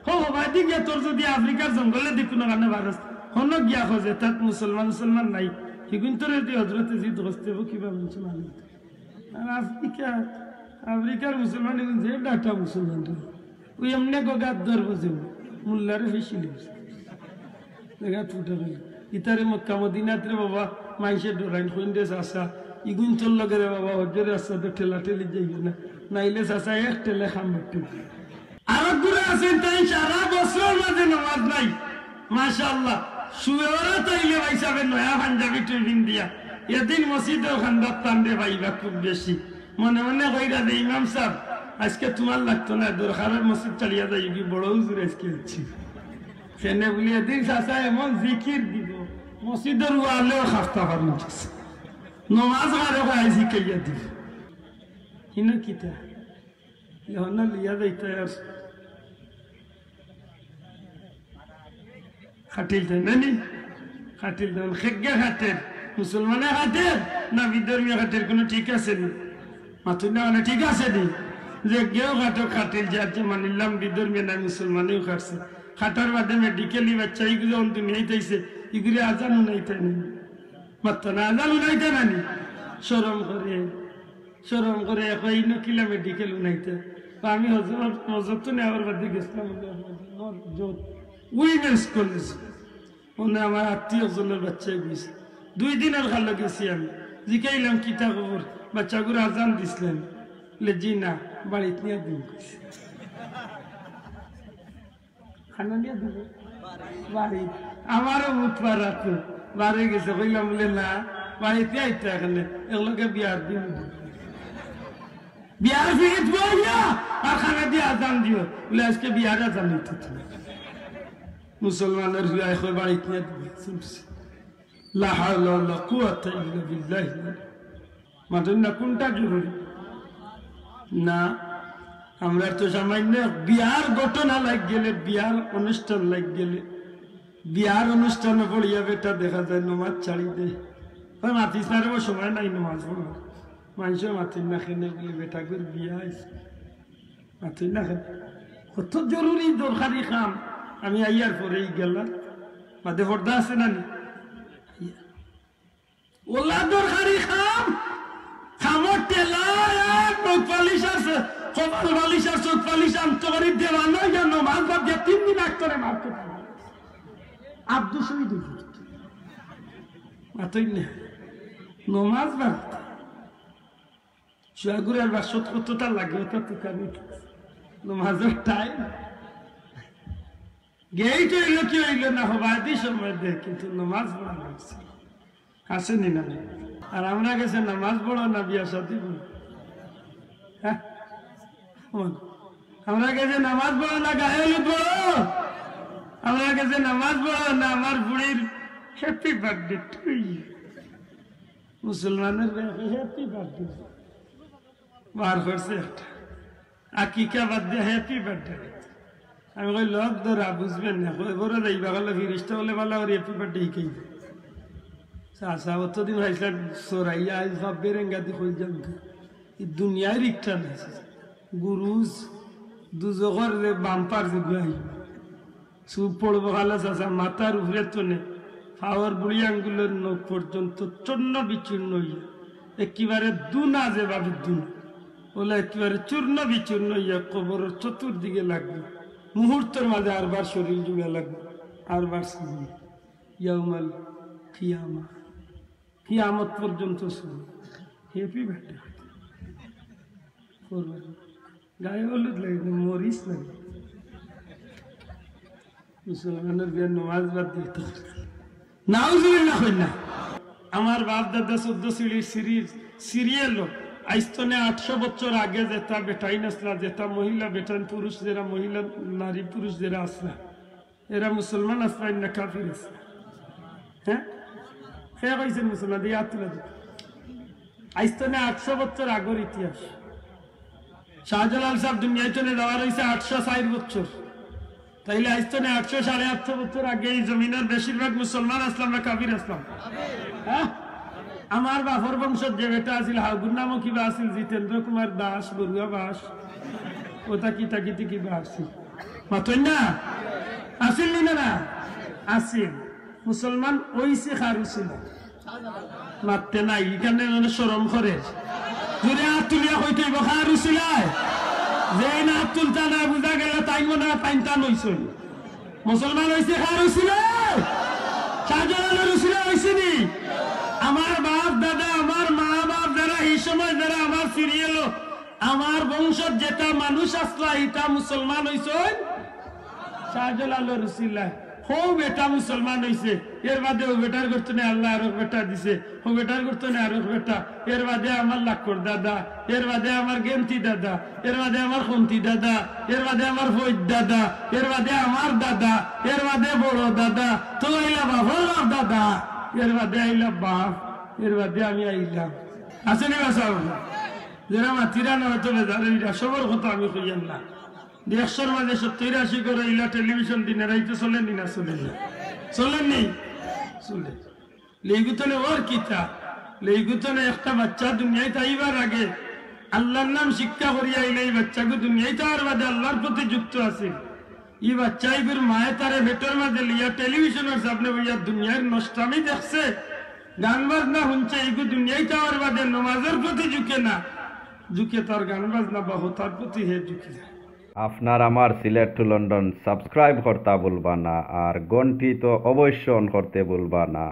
হো বাদি গিয়া তোর যদি আফ্রিকার জঙ্গলে দেখুন কারণে ভারস হন গিয়া খোঁজে তাত মুসলমান নাই হিগুন তোর হজরতে জিদ হস্তে কিবা মুসলমান আর আফ্রিকার মুসলমান যে ডাটা মুসলমান ওই এমনি গগাত ধরবো যে মোল্লারে বেশি দেখা ফুটে গেল ইতারে মক্কা মদিনাতে বাবা মাইসে ডোরাইন কইন্দেস আসা ইগুন তোর লগে বাবা হজরে আসা তো ঠেলা ঠেলি যাই না নাইলে আসা এক ঠেলে খাম একটু আরো দূরে আছেন তাই সারা বছর মাঝে নামাজ নাই মাশাআল্লাহ শুয়েরা তাইলে ভাইসাবে নয়া পাঞ্জাবি ট্রেনিং দিয়া এদিন মসজিদেও খান্দার টান্দে ভাইবা খুব বেশি মনে মনে কইরা দে ইমাম সাহেব আজকে তোমার লাগতো না দরকার মসজিদ চালিয়ে যাই কি বড় হুজুর আজকে হচ্ছে সেনে বলি এদিন চাষা এমন জিকির দিব মসজিদের ওয়ালেও খাফতা পারুন নমাজ কারো খাই শিখাইয়া দিব কিনা কিতা ইহনা লিয়া যাইতে আর খাটিল দেন নানি খাটিল দেন খেগে খাটের মুসলমানে খাটের না বিধর্মীয় খাটের কোনো ঠিক আছে না মাথুর না মানে ঠিক আছে নি যে কেউ খাটো খাটিল যাচ্ছে মানিলাম বিধর্মীয় না মুসলমানেও খাটছে খাটার বাদে মেডিকেলি বাচ্চা এইগুলো দুনিয়াইতেছে এগুলি আজান উনাইতে নেই মাত্র না আজান উনাইতে নানি সরম করে এখন কিলা মেডিকেল উনাইতে আমি হজরত নেওয়ার বাদে গেছিলাম উইমেন্স কলেজ ওনে আমার আত্মীয় জনের বাচ্চাই গেছে 2 দিনের খালো গেছি আমি জিকাইলাম কিতা খবর বাচ্চাগুলো আজান দিছিলেন জি না বাড়িতে নিয়ে দিন খানা নিয়ে দিব বাড়ি আমারও মুখ পারাত বাড়ি গেছে কইলাম বলে না বাড়িতে আইতে এখানে এগুলোকে বিয়ার দিন বিয়ার ফিরিত বইয়া আর খানা দিয়ে আজান দিও বলে আজকে বিয়ার আজান দিতে মুসলমানের হুয়াই বাড়িতে নিয়ে দিবে শুনছি লা হাওলা ওয়ালা কুওয়াতা ইল্লা বিল্লাহ মাদের না কোনটা জরুরি না আমরা তো সামান্য বিয়ার ঘটনা লাগ গেলে বিয়ার অনুষ্ঠান লাগ গেলে বিয়ার অনুষ্ঠানে পড়িয়া বেটা দেখা যায় নমাজ ছাড়ি দে মাতিস না রে সময় নাই নমাজ পড়া মানুষ মাতির না খেলে বলে বেটা করে বিয়া আছে মাতির না খেলে কত জরুরি দরকারি কাম আমি আইয়ার পরেই গেলাম মাঝে পর্দা আছে না ওলা দরকারি কাম খামর টেলা পালিশ আছে কপাল পালিশ আর চোখ পালিশ আনতে পারি দেওয়ানো যেন মাছ বাদ দিয়ে 3 দিন আক্তরে মারতে পারে আব্দু শহীদ মাতই না নমাজ বাদ শুয়াগুড়ার বাসত কতটা লাগে ওটা তুকানি নমাজের টাইম গেই তো এলো কি হইল না হবাদি সময় দেয় কিন্তু নমাজ পড়া লাগছে আসেনি না আর আমরা গেছে নামাজ পড়ো না বিয়া সাথী হ্যাঁ আমরা গেছে নামাজ পড়ো না গায়ে পড়ো আমরা গেছে নামাজ পড়ো না আমার বুড়ির হ্যাপি বার্থডে টু ইউ মুসলমানের হ্যাপি বার্থডে বার করছে একটা আকিকা বাদ দিয়ে হ্যাপি বার্থডে আমি কই লোক ধরা বুঝবেন না বড় যাইবা গেলে ফিরিস্তা বলে ভালো আর হ্যাপি বার্থডে শিখাই আসা অতদিন ভাইছিলাম সরাইয়া আজ ভাব বেরেঙ্গাতি হয়ে যান দুনিয়ার ইচ্ছা নাই গুরুজ দুজগর যে বাম্পার যে গুয়াই চুপ পড়বো ভালো চাষা মাথার উপরে তো নে পাওয়ার বুড়ি আঙ্গুলের নখ পর্যন্ত চূর্ণ বিচূর্ণ হইয়া একেবারে দুনা যে ভাবি দুনা বলে একেবারে চূর্ণ বিচূর্ণ হইয়া কবরের চতুর্দিকে লাগবে মুহূর্তের মাঝে আরবার শরীর জুড়ে লাগবে আরবার শরীর ইয়াউমাল কিয়ামা কিয়ামত পর্যন্ত শুরু হ্যাপি বার্থডে গায়ে হলুদ লাগে মরিস লাগে মুসলমানের বিয়ে নমাজ বাদ দিতে নাউজুবিল্লাহ না আমার বাপ দাদা 14 সিরিজ সিরিয়াল আইস্তনে 800 বছর আগে যেটা বেটাই নাসলা যেটা মহিলা বেটান পুরুষ যারা মহিলা নারী পুরুষ যারা আসলা এরা মুসলমান আসলা না কাফির আসলা হ্যাঁ কে কইছেন মুসলমান দিয়ে আত্মলা আইস্তনে 800 বছর আগের ইতিহাস শাহজালাল সাহেব দুনিয়ায় চলে যাওয়ার হয়েছে 860 বছর তাইলে আইস্তনে 800 850 বছর আগে এই জমিনের বেশিরভাগ মুসলমান আসলাম না কাফির আসলাম হ্যাঁ আমার বাপর বংশত যে বেটা আছিল হাগুর নামও কিবা আছিল জিতেন্দ্র কুমার দাস বড়ুয়া বাস ওটা কিতা কিতি কিবা আসছিল মাতই না আসিল নি না আসিল মুসলমান ওইসে খারু ছিল মারতে নাই এখানে শরম করে যদি হাত তুলিয়া কইতে খারু ছিলাই যে না হাত তুলতা না বুঝা গেল তাই মনে হয় পাইনটা নইছিল মুসলমান হয়েছে খারু ছিল শাহজালাল রসুল হয়েছিনি আমার বাপ দাদা আমার মা বাপ যারা এই সময় যারা আমার সিরিয়াল আমার বংশত যেটা মানুষ আসলা এটা মুসলমান হয়েছে শাহজালাল রসুল্লাহ হো বেটা মুসলমান হয়েছে এর বাদে ও বেটার করতে না আল্লাহ আরো বেটা দিছে ও বেটার করতে না আরো বেটা এর বাদে আমার লাক্ষর দাদা এর বাদে আমার গেন্তি দাদা এর বাদে আমার খন্তি দাদা এর বাদে আমার ফৈদ দাদা এর বাদে আমার দাদা এর বাদে বড় দাদা তো আইলা বাবার দাদা এর বাদে আইলা বাপ এর বাদে আমি আইলাম আসেনি বাসাও যারা মাতিরা না হয়তো বেজারেরা সবার কথা আমি কইয়াম না 100-র মাঝে 70-80 করে ইলা টেলিভিশন দিনে রাইতে চলেনি না চলেননি চলে লেগুতনে ওর কিতা লেগুতনে একটা বাচ্চা দুনিয়ায় তাইবার আগে আল্লাহর নাম শিক্ষা করিয়া আইলে এই বাচ্চাকে দুনিয়ায় তার বাদে আল্লাহর প্রতি যুক্ত আছে এই বাচ্চাই ফির মায়ে তারে ভেতর মাঝে লিয়া টেলিভিশনের সামনে বইয়া দুনিয়ার নষ্টামি দেখছে গান বাজনা শুনছে এইগু দুনিয়ায় তার বাদে নমাজের প্রতি ঝুঁকে না ঝুঁকে তার গান বাজনা বা হতার প্রতি হে ঝুঁকে যায় আপনার আমার সিলেট টু লন্ডন সাবস্ক্রাইব করতে ভুলবা না আর ঘন্টি তো অবশ্যই অন করতে ভুলবা না।